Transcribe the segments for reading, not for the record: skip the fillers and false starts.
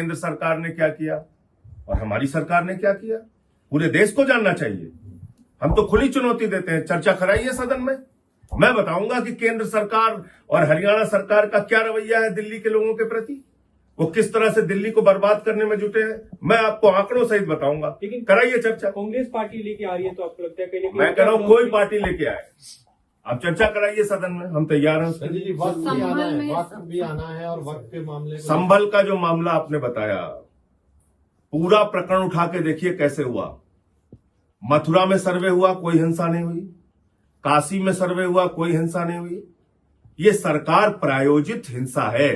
केंद्र सरकार ने क्या किया और हमारी सरकार ने क्या किया, पूरे देश को जानना चाहिए। हम तो खुली चुनौती देते हैं, चर्चा कराइए सदन में। मैं बताऊंगा कि केंद्र सरकार और हरियाणा सरकार का क्या रवैया है दिल्ली के लोगों के प्रति, वो किस तरह से दिल्ली को बर्बाद करने में जुटे हैं। मैं आपको आंकड़ों सहित बताऊंगा, लेकिन कराइए चर्चा। कांग्रेस पार्टी लेके आ रही है, तो आपको लगता है कहीं मैं कह रहा हूं कोई पार्टी लेके आए, आप चर्चा कराइए सदन में, हम तैयार हैं। वक्त भी आना है और वक्त के मामले संभल का जो मामला आपने बताया, पूरा प्रकरण उठा के देखिए कैसे हुआ। मथुरा में सर्वे हुआ, कोई हिंसा नहीं हुई। काशी में सर्वे हुआ, कोई हिंसा नहीं हुई। ये सरकार प्रायोजित हिंसा है,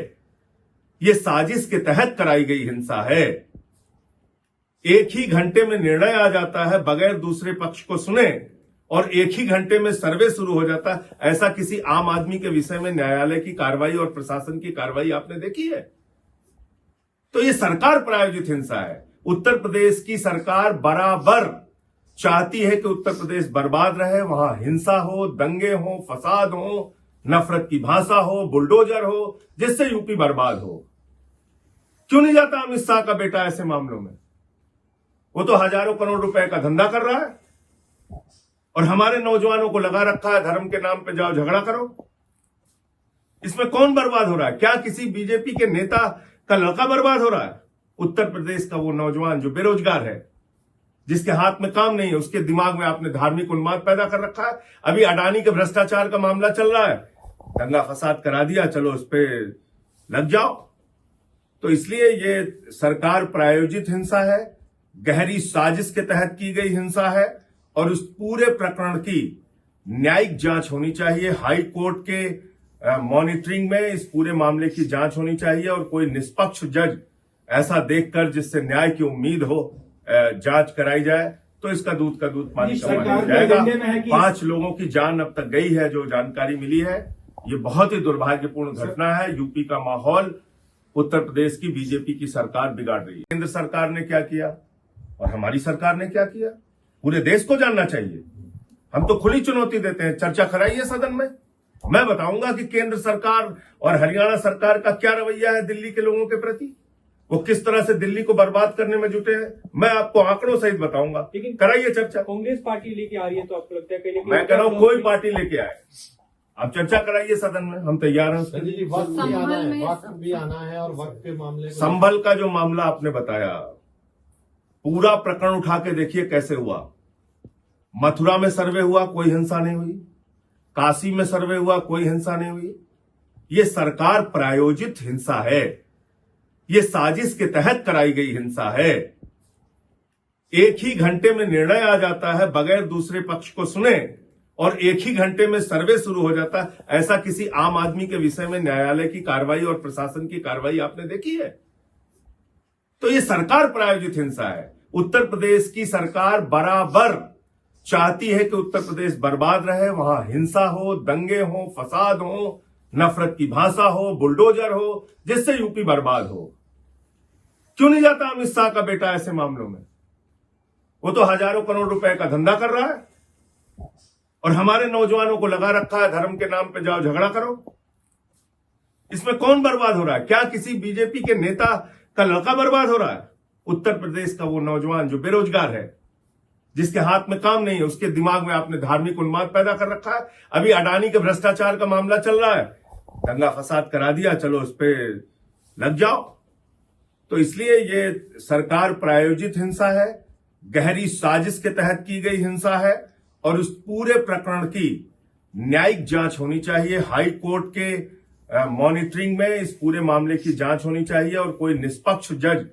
ये साजिश के तहत कराई गई हिंसा है। एक ही घंटे में निर्णय आ जाता है बगैर दूसरे पक्ष को सुने, और एक ही घंटे में सर्वे शुरू हो जाता है। ऐसा किसी आम आदमी के विषय में न्यायालय की कार्रवाई और प्रशासन की कार्रवाई आपने देखी है? तो ये सरकार प्रायोजित हिंसा है। उत्तर प्रदेश की सरकार बराबर चाहती है कि उत्तर प्रदेश बर्बाद रहे, वहां हिंसा हो, दंगे हो, फसाद हो, नफरत की भाषा हो, बुलडोजर हो, जिससे यूपी बर्बाद हो। क्यों नहीं जाता अमित शाह का बेटा ऐसे मामलों में? वो तो हजारों करोड़ रुपए का धंधा कर रहा है और हमारे नौजवानों को लगा रखा है धर्म के नाम पे जाओ झगड़ा करो। इसमें कौन बर्बाद हो रहा है? क्या किसी बीजेपी के नेता का लड़का बर्बाद हो रहा है? उत्तर प्रदेश का वो नौजवान जो बेरोजगार है, जिसके हाथ में काम नहीं है, उसके दिमाग में आपने धार्मिक उन्माद पैदा कर रखा है। अभी अडानी के भ्रष्टाचार का मामला चल रहा है, दंगा फसाद करा दिया, चलो उस पे लग जाओ। तो इसलिए ये सरकार प्रायोजित हिंसा है, गहरी साजिश के तहत की गई हिंसा है, और उस पूरे प्रकरण की न्यायिक जांच होनी चाहिए। हाई कोर्ट के मॉनिटरिंग में इस पूरे मामले की जांच होनी चाहिए, और कोई निष्पक्ष जज ऐसा देखकर जिससे न्याय की उम्मीद हो जांच कराई जाए, तो इसका दूध का दूध पानी का पानी जाएगा। 5 लोगों की जान अब तक गई है, जो जानकारी मिली है। ये बहुत ही दुर्भाग्यपूर्ण घटना है। यूपी का माहौल उत्तर प्रदेश की बीजेपी की सरकार बिगाड़ रही है। केंद्र सरकार ने क्या किया और हमारी सरकार ने क्या किया, पूरे देश को जानना चाहिए। हम तो खुली चुनौती देते हैं, चर्चा कराइए सदन में। मैं बताऊंगा कि केंद्र सरकार और हरियाणा सरकार का क्या रवैया है दिल्ली के लोगों के प्रति, वो किस तरह से दिल्ली को बर्बाद करने में जुटे हैं। मैं आपको आंकड़ों सहित बताऊंगा, लेकिन कराइए चर्चा। कांग्रेस पार्टी लेके आ रही है, तो आपको लगता है कहीं मैं कह रहा हूं कोई पार्टी लेके आए, आप चर्चा कराइए सदन में, हम तैयार हैं। वक्त भी आना है और वक्त के मामले संभल का जो मामला आपने बताया, पूरा प्रकरण उठा के देखिए कैसे हुआ। मथुरा में सर्वे हुआ, कोई हिंसा नहीं हुई। काशी में सर्वे हुआ, कोई हिंसा नहीं हुई। ये सरकार प्रायोजित हिंसा है, ये साजिश के तहत कराई गई हिंसा है। एक ही घंटे में निर्णय आ जाता है बगैर दूसरे पक्ष को सुने, और एक ही घंटे में सर्वे शुरू हो जाता है। ऐसा किसी आम आदमी के विषय में न्यायालय की कार्रवाई और प्रशासन की कार्रवाई आपने देखी है? तो ये सरकार प्रायोजित हिंसा है। उत्तर प्रदेश की सरकार बराबर चाहती है कि उत्तर प्रदेश बर्बाद रहे, वहां हिंसा हो, दंगे हो, फसाद हो, नफरत की भाषा हो, बुलडोजर हो, जिससे यूपी बर्बाद हो। क्यों नहीं जाता अमित शाह का बेटा ऐसे मामलों में? वो तो हजारों करोड़ रुपए का धंधा कर रहा है और हमारे नौजवानों को लगा रखा है धर्म के नाम पे जाओ झगड़ा करो। इसमें कौन बर्बाद हो रहा है? क्या किसी बीजेपी के नेता का लड़का बर्बाद हो रहा है? उत्तर प्रदेश का वो नौजवान जो बेरोजगार है, जिसके हाथ में काम नहीं है, उसके दिमाग में आपने धार्मिक उन्माद पैदा कर रखा है। अभी अडानी के भ्रष्टाचार का मामला चल रहा है, दंगा फसाद करा दिया, चलो उस पे लग जाओ। तो इसलिए ये सरकार प्रायोजित हिंसा है, गहरी साजिश के तहत की गई हिंसा है, और उस पूरे प्रकरण की न्यायिक जांच होनी चाहिए। हाई कोर्ट के मॉनिटरिंग में इस पूरे मामले की जांच होनी चाहिए, और कोई निष्पक्ष जज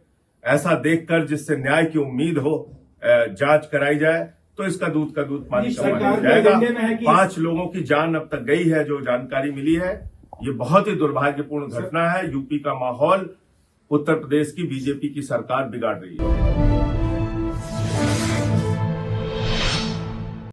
ऐसा देखकर जिससे न्याय की उम्मीद हो जांच कराई जाए, तो इसका दूध का दूध पानी का पानी जाएगा। 5 लोगों की जान अब तक गई है, जो जानकारी मिली है। ये बहुत ही दुर्भाग्यपूर्ण घटना है। यूपी का माहौल उत्तर प्रदेश की बीजेपी की सरकार बिगाड़ रही है।